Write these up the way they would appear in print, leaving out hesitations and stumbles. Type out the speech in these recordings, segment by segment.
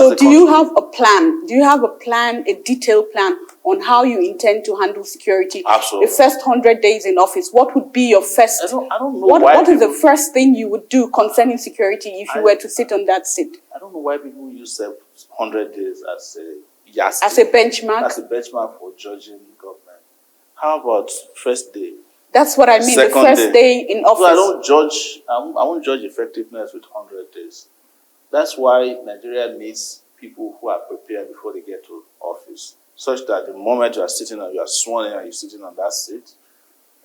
So do you have a plan? Do you have a plan, a detailed plan on how you intend to handle security? Absolutely. The first 100 days in office, what would be your first? I don't know what is the first thing you would do concerning security if you were to sit on that seat? I don't know why people use 100 days as a yardstick. As a benchmark? As a benchmark for judging government. How about first day? That's what I mean, the first day in office. So I won't judge effectiveness with 100 days. That's why Nigeria needs people who are prepared before they get to office, such that the moment you are sitting and you are sworn in and you're sitting on that seat,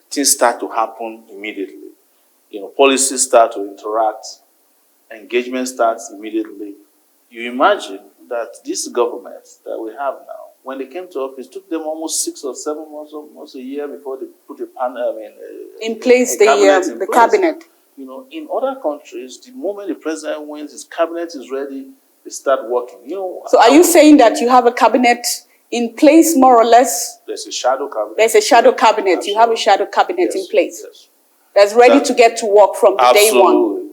things start to happen immediately. Policies start to interact, engagement starts immediately. You imagine that this government that we have now, when they came to office, it took them almost 6 or 7 months, almost a year before they put the cabinet. In other countries, the moment the president wins, his cabinet is ready, they start working. So are you saying that you have a cabinet in place, more or less? There's a shadow cabinet. There's a shadow cabinet. Absolutely. You have a shadow cabinet in place. Yes. That's ready to get to work from day one.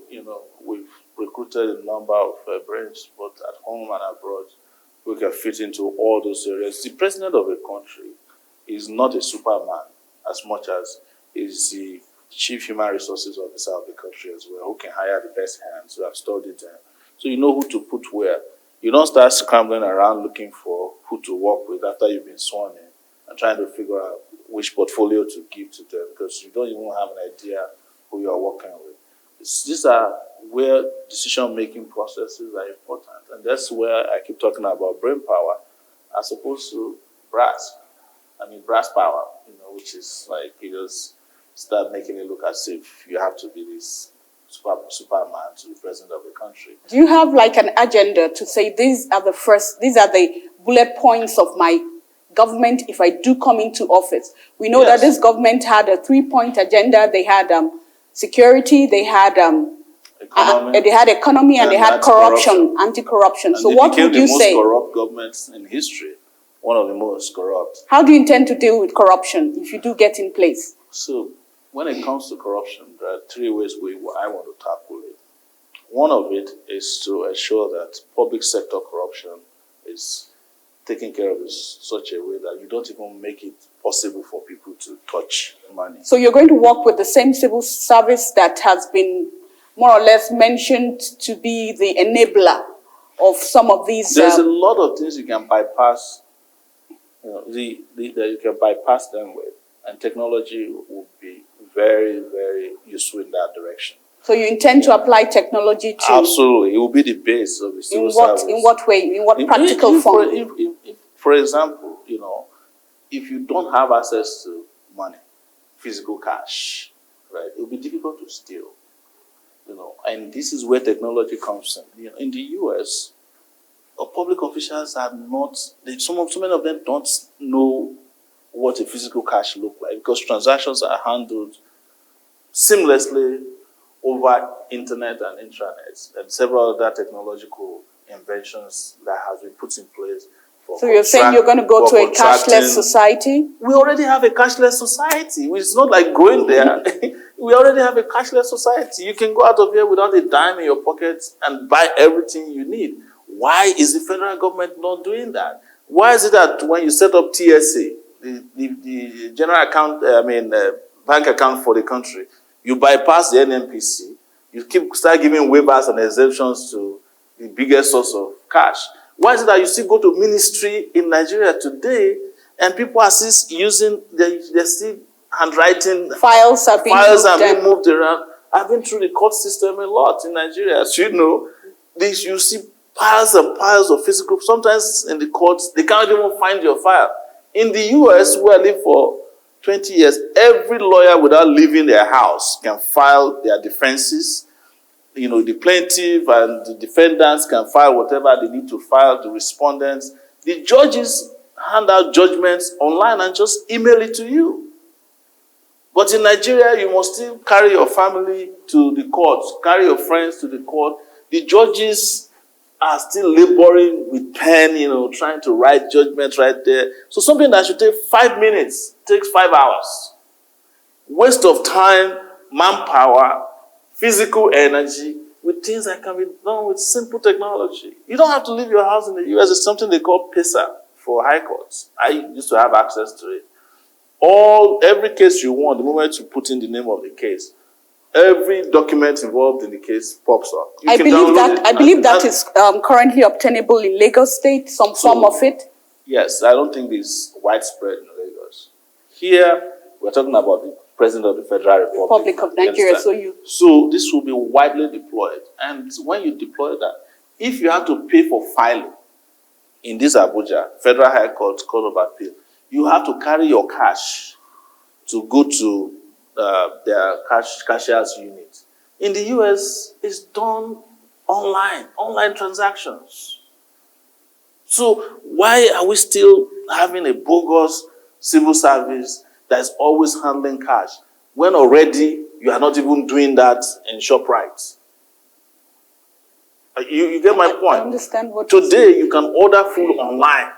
We've recruited a number of brains, both at home and abroad, who can fit into all those areas. The president of a country is not a superman as much as is the chief human resources officer of the country as well, who can hire the best hands who have studied them. So you know who to put where. You don't start scrambling around looking for who to work with after you've been sworn in and trying to figure out which portfolio to give to them, because you don't even have an idea who you are working with. These are where decision-making processes are important. And that's where I keep talking about brain power as opposed to brass power, which is like you just start making it look as if you have to be this superman to be president of the country. Do you have like an agenda to say these are the bullet points of my government if I do come into office? We know that this government had a 3-point agenda. They had security, they had economy, and they had corruption, anti-corruption. So what would you say? The most corrupt governments in history, one of the most corrupt. How do you intend to deal with corruption if you do get in place? So when it comes to corruption, there are 3 ways I want to tackle it. One of it is to ensure that public sector corruption is taken care of in such a way that you don't even make it possible for people to touch money. So you're going to work with the same civil service that has been more or less mentioned to be the enabler of some of these... There's a lot of things you can bypass, that you can bypass them with, and technology will be very, very useful in that direction. So you intend to apply technology to... Absolutely. It will be the base of the civil service. In what way? In what practical form? For example, if you don't have access to money, physical cash, right, it will be difficult to steal. And this is where technology comes in. In the US, public officials are not... So many of them don't know what a physical cash looks like, because transactions are handled seamlessly over internet and intranet and several other technological inventions that have been put in place. So you're saying you're going to go to a cashless society? We already have a cashless society. It's not like going there. We already have a cashless society. You can go out of here without a dime in your pocket and buy everything you need. Why is the federal government not doing that? Why is it that when you set up TSA, the general account, bank account for the country, you bypass the NNPC, you start giving waivers and exemptions to the biggest source of cash? Why is it that you still go to ministry in Nigeria today and people are still using, they're still handwriting. Files are being moved around. I've been through the court system a lot in Nigeria. As you know, you see piles and piles of physical, sometimes in the courts, they can't even find your file. In the US, where I lived for 20 years, every lawyer without leaving their house can file their defenses. The plaintiff and the defendants can file whatever they need to file, the respondents. The judges hand out judgments online and just email it to you. But in Nigeria, you must still carry your family to the court, carry your friends to the court. The judges are still laboring with pen, trying to write judgments right there. So something that should take 5 minutes takes 5 hours. Waste of time, manpower, physical energy. with things that can be done with simple technology. You don't have to leave your house in the US. It's something they call PISA for high courts. I used to have access to it. Every case you want, the moment you put in the name of the case, every document involved in the case pops up. I believe that is currently obtainable in Lagos State, some form of it. Yes, I don't think it's widespread in Lagos. Here, we're talking about the President of the Federal Republic of Nigeria. So this will be widely deployed. And when you deploy that, if you have to pay for filing in this Abuja, Federal High Court, Court of Appeal, you have to carry your cash to go to their cashier's unit. In the US, it's done online transactions. So why are we still having a bogus civil service that's always handling cash when already you are not even doing that in ShopRite? You get my point? I understand what Today, you can order food online.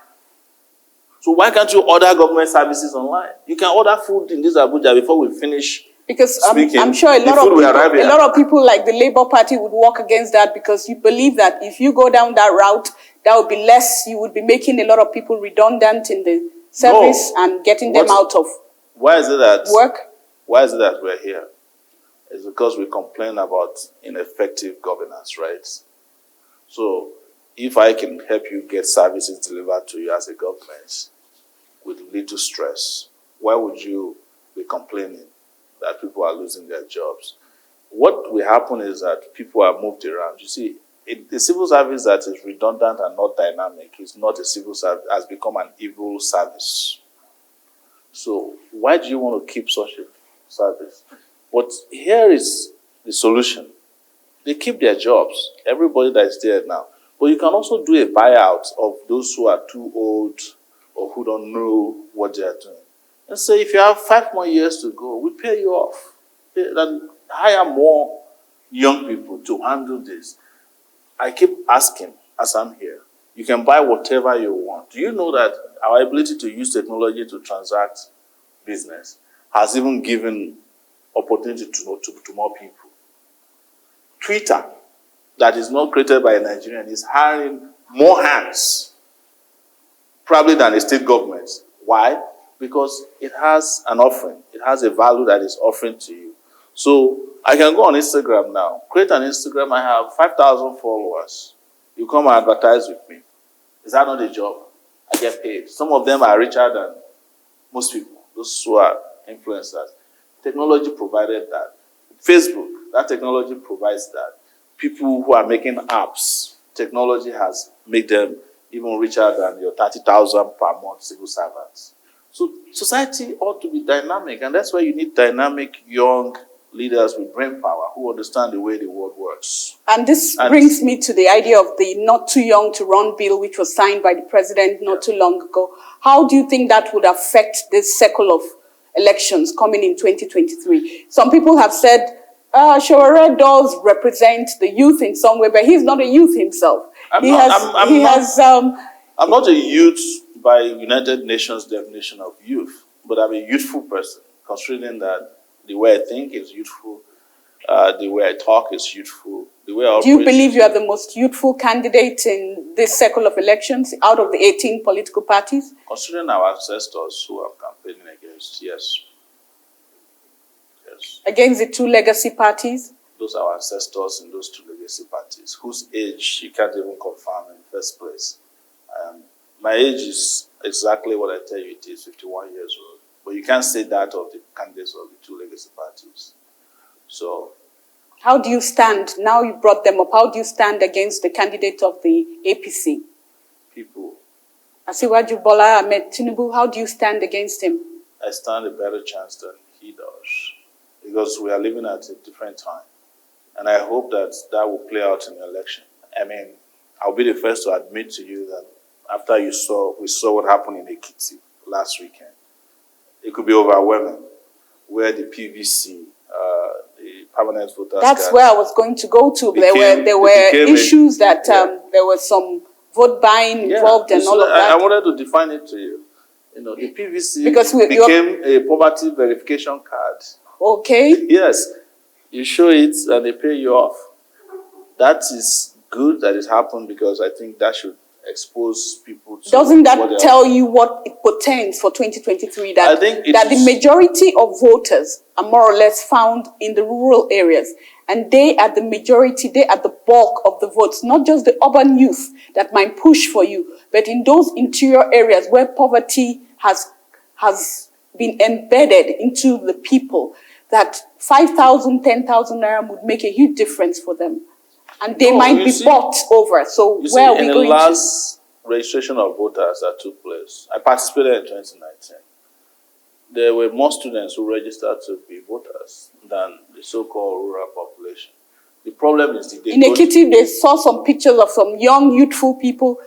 So why can't you order government services online? You can order food in this Abuja before we finish. Because I'm sure a lot of people like the Labour Party would work against that, because you believe that if you go down that route, that would be less. You would be making a lot of people redundant in the service and getting them out of work. Why is it that we're here? It's because we complain about ineffective governance, right? So if I can help you get services delivered to you as a government with little stress, why would you be complaining that people are losing their jobs? What will happen is that people are moved around. You see, the civil service that is redundant and not dynamic is not a civil service, has become an evil service. So why do you want to keep such a service? But here is the solution. They keep their jobs, everybody that is there now. But you can also do a buyout of those who are too old or who don't know what they are doing. And say, if you have 5 more years to go, we pay you off. Then hire more young people to handle this. I keep asking, as I'm here, you can buy whatever you want. Do you know that our ability to use technology to transact business has even given opportunity to more people? Twitter, that is not created by a Nigerian, is hiring more hands, probably than a state government. Why? Because it has an offering. It has a value that is offering to you. So I can go on Instagram now, create an Instagram. I have 5,000 followers. You come and advertise with me. Is that not a job? I get paid. Some of them are richer than most people, those who are influencers. Technology provided that. Facebook, that technology provides that. People who are making apps, technology has made them even richer than your 30,000 per month civil servants. So society ought to be dynamic, and that's why you need dynamic young leaders with brain power who understand the way the world works. And this brings me to the idea of the not too young to run bill, which was signed by the president not too long ago. How do you think that would affect this cycle of elections coming in 2023? Some people have said, Sowore does represent the youth in some way, but he's not a youth himself. I'm not a youth by United Nations definition of youth, but I'm a youthful person, considering that the way I think is youthful, the way I talk is youthful, the way I operate. Do you believe you are the most youthful candidate in this cycle of elections out of the 18 political parties? Considering our ancestors who are campaigning against, yes. Yes. Against the 2 legacy parties? Those are our ancestors in those 2 legacy parties, whose age you can't even confirm in the first place. My age is exactly what I tell you it is, 51 years old. But you can't say that of the candidates of the 2 legacy parties. So, how do you stand? Now you brought them up. How do you stand against the candidate of the APC? People. Asiwaju Bola Ahmed Tinubu, how do you stand against him? I stand a better chance than he does, because we are living at a different time. And I hope that will play out in the election. I mean, I'll be the first to admit to you that after we saw what happened in Ekiti last weekend, it could be overwhelming, where the PVC, the permanent voters. That's where I was going to go to. There were issues that there was some vote buying involved and all of that. I wanted to define it to you. You know, the PVC became a poverty verification card. Okay. Yes, you show it and they pay you off. that is good that it happened, because I think that should expose people to Doesn't what that they tell you what it portends for 2023? I That, think that the majority of voters are more or less found in the rural areas, and they are the majority, they are the bulk of the votes, not just the urban youth that might push for you, but in those interior areas where poverty has been embedded into the people, that 5,000, 10,000 naira would make a huge difference for them. And they might be bought over. So where are we going to? In the last registration of voters that took place, I participated in 2019. There were more students who registered to be voters than the so-called rural population. The problem is in Ekiti, they saw some pictures of some young, youthful people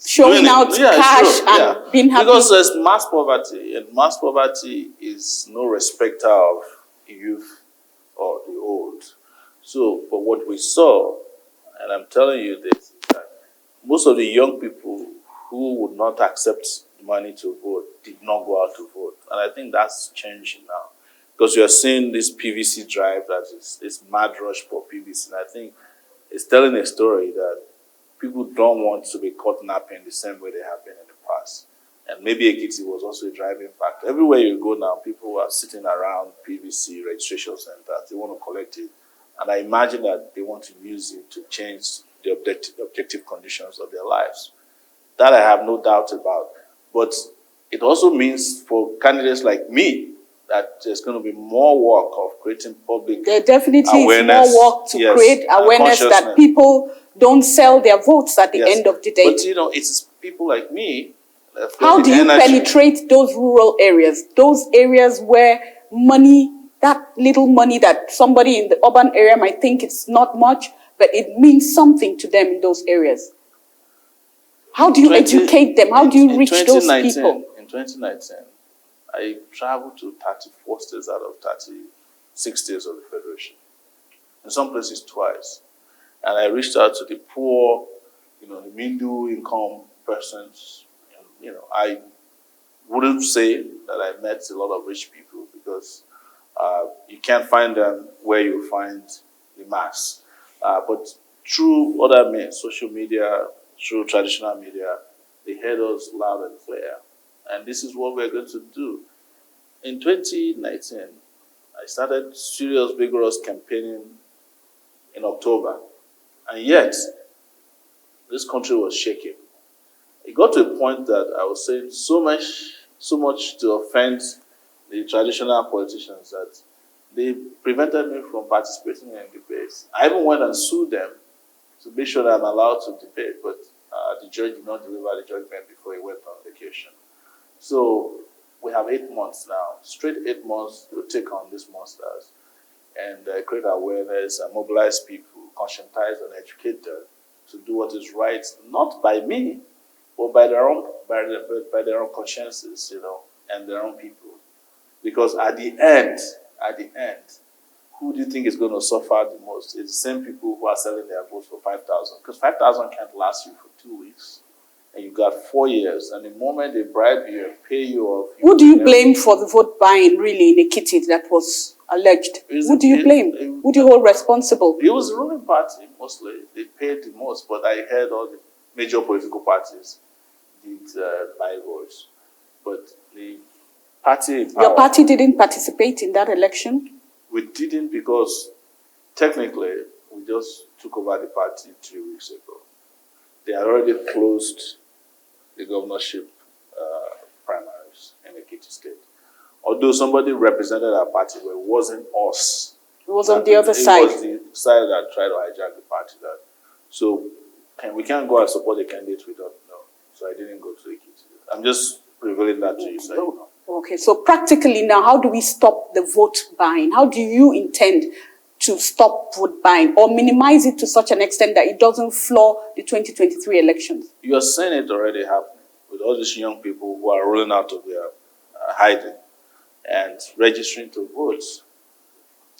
showing out cash and being happy. Because there's mass poverty, and mass poverty is no respecter of youth or the old. So, but what we saw, and I'm telling you this, is that most of the young people who would not accept money to vote did not go out to vote. And I think that's changing now. Because you are seeing this PVC drive, that is this mad rush for PVC. And I think it's telling a story that people don't want to be caught napping the same way they have been in the past. And maybe Ekiti was also a driving factor. Everywhere you go now, people are sitting around PVC registration centers. They want to collect it. And I imagine that they want to use it to change the objective conditions of their lives. That I have no doubt about. But it also means for candidates like me that there's going to be more work of creating public there definitely awareness. is more work to create awareness that people don't sell their votes at the end of the day. But you know, it's people like me. How do you penetrate those rural areas? Those areas where money, that little money that somebody in the urban area might think it's not much, but it means something to them in those areas. How do you educate them? How do you reach those people? In 2019, I traveled to 34 states out of 36 states of the Federation. In some places twice. And I reached out to the poor, you know, the middle income persons. And, you know, I wouldn't say that I met a lot of rich people, because you can't find them where you find the mass. But through other means, social media, through traditional media, they heard us loud and clear. And this is what we're going to do. In 2019, I started serious, vigorous campaigning in October. And yet, this country was shaking. It got to a point that I was saying so much to offend the traditional politicians that they prevented me from participating in debates. I even went and sued them to make sure that I'm allowed to debate, but the judge did not deliver the judgment before he went on vacation. So we have 8 months now, straight 8 months to take on these monsters and create awareness and mobilize people, conscientize and educate them to do what is right, not by me, but by their own consciences, you know, and their own people. Because at the end, who do you think is going to suffer the most? It's the same people who are selling their votes for 5,000. Because 5,000 can't last you for 2 weeks. And you've got 4 years. And the moment they bribe you and pay you off... Who do you blame for the vote buying, really, in Ekiti that was alleged? Who do you blame? Who do you hold responsible? It was the ruling party, mostly. They paid the most. But I heard all the major political parties did buy votes. But the party in power... Your party didn't participate in that election? We didn't, because technically we just took over the party 3 weeks ago. They had already closed the governorship primaries in Ekiti State. Although somebody represented our party, but it wasn't us. It was on the other side. It was the side that tried to hijack the party. So we can't go and support a candidate we don't know. So I didn't go to Ekiti. I'm just revealing that to you, so you know. Okay, so practically now, how do we stop the vote buying? How do you intend to stop vote buying or minimize it to such an extent that it doesn't floor the 2023 elections? You are seeing it already happening with all these young people who are rolling out of their hiding and registering to vote.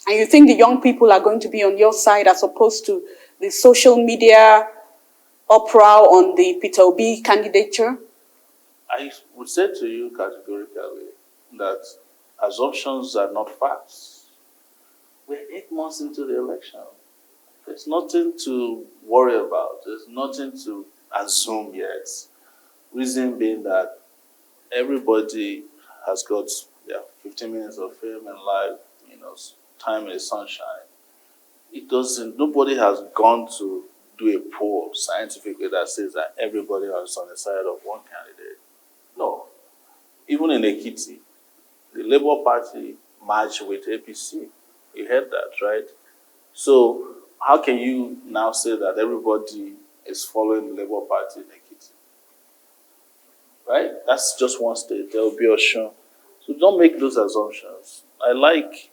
And you think the young people are going to be on your side as opposed to the social media uproar on the Peter Obi candidature? I would say to you categorically that assumptions are not facts. We're 8 months into the election. There's nothing to worry about. There's nothing to assume yet. Reason being that everybody has got their 15 minutes of fame in life, time in the sunshine. It doesn't, nobody has gone to do a poll scientifically that says that everybody is on the side of one candidate. No. Even in Ekiti, the Labour Party marched with APC. You heard that, right? So how can you now say that everybody is following the Labour Party in Ekiti? Right? That's just one state. There will be a show. So don't make those assumptions. I like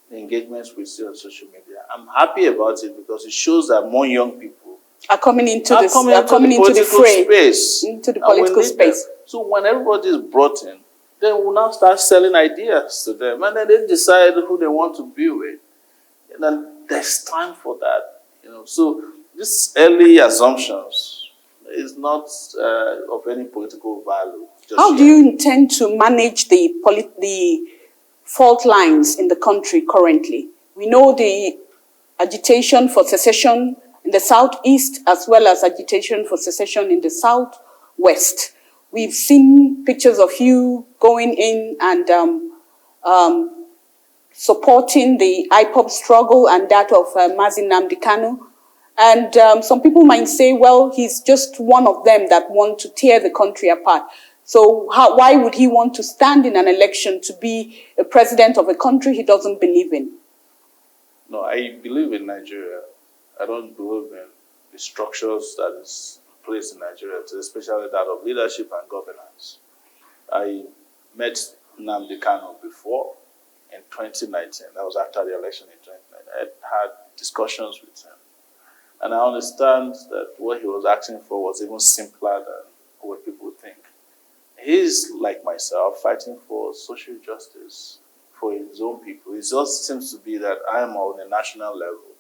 the engagements we see on social media. I'm happy about it because it shows that more young people are coming into the fray, space, into the political space. So when everybody is brought in, then we'll now start selling ideas to them, and then they decide who they want to be with. And then there's time for that, So these early assumptions is not of any political value. How do you intend to manage the fault lines in the country currently? We know the agitation for secession in the southeast as well as agitation for secession in the southwest. We've seen pictures of you going in and supporting the IPOB struggle and that of Mazi Nnamdi Kanu. And some people might say, well, he's just one of them that want to tear the country apart. So why would he want to stand in an election to be a president of a country he doesn't believe in? No, I believe in Nigeria. I don't believe in the structures that is in place in Nigeria, especially that of leadership and governance. I met Nnamdi Kanu before in 2019. That was after the election in 2019. I had discussions with him. And I understand that what he was asking for was even simpler than what people think. He's, like myself, fighting for social justice for his own people. It just seems to be that I'm on a national level.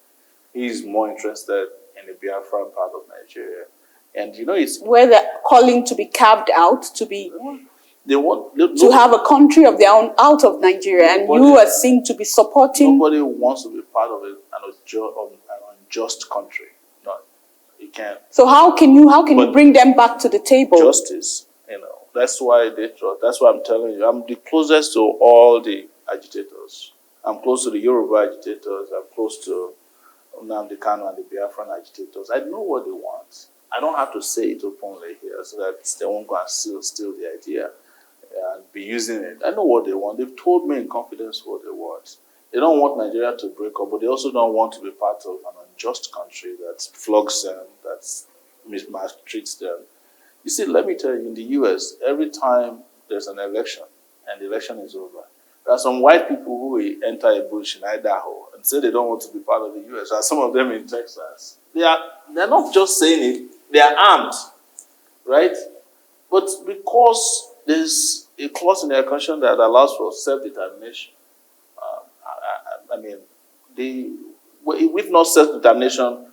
He's more interested in the Biafran part of Nigeria. And it's where they're calling to be carved out, to be to have a country of their own out of Nigeria, and you are seen to be supporting. Nobody wants to be part of an unjust country. No, you can't. So how can you bring them back to the table? Justice, That's why that's why I'm telling you. I'm the closest to all the agitators. I'm close to the Yoruba agitators. I'm close to Nnamdi Kanu and the Biafran agitators. I know what they want. I don't have to say it openly here so that they won't go and steal the idea and be using it. I know what they want. They've told me in confidence what they want. They don't want Nigeria to break up, but they also don't want to be part of an unjust country that flogs them, that mistreats them. You see, let me tell you, in the US, every time there's an election and the election is over, there are some white people who will enter a bush in Idaho and say they don't want to be part of the US. There are some of them in Texas. They're not just saying it, they are armed, right? But because there's a clause in their constitution that allows for self-determination, with not self-determination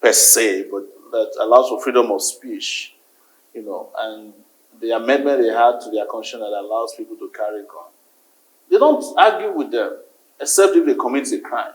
per se, but that allows for freedom of speech, and the amendment they had to their constitution that allows people to carry gun. They don't argue with them, except if they commit a crime.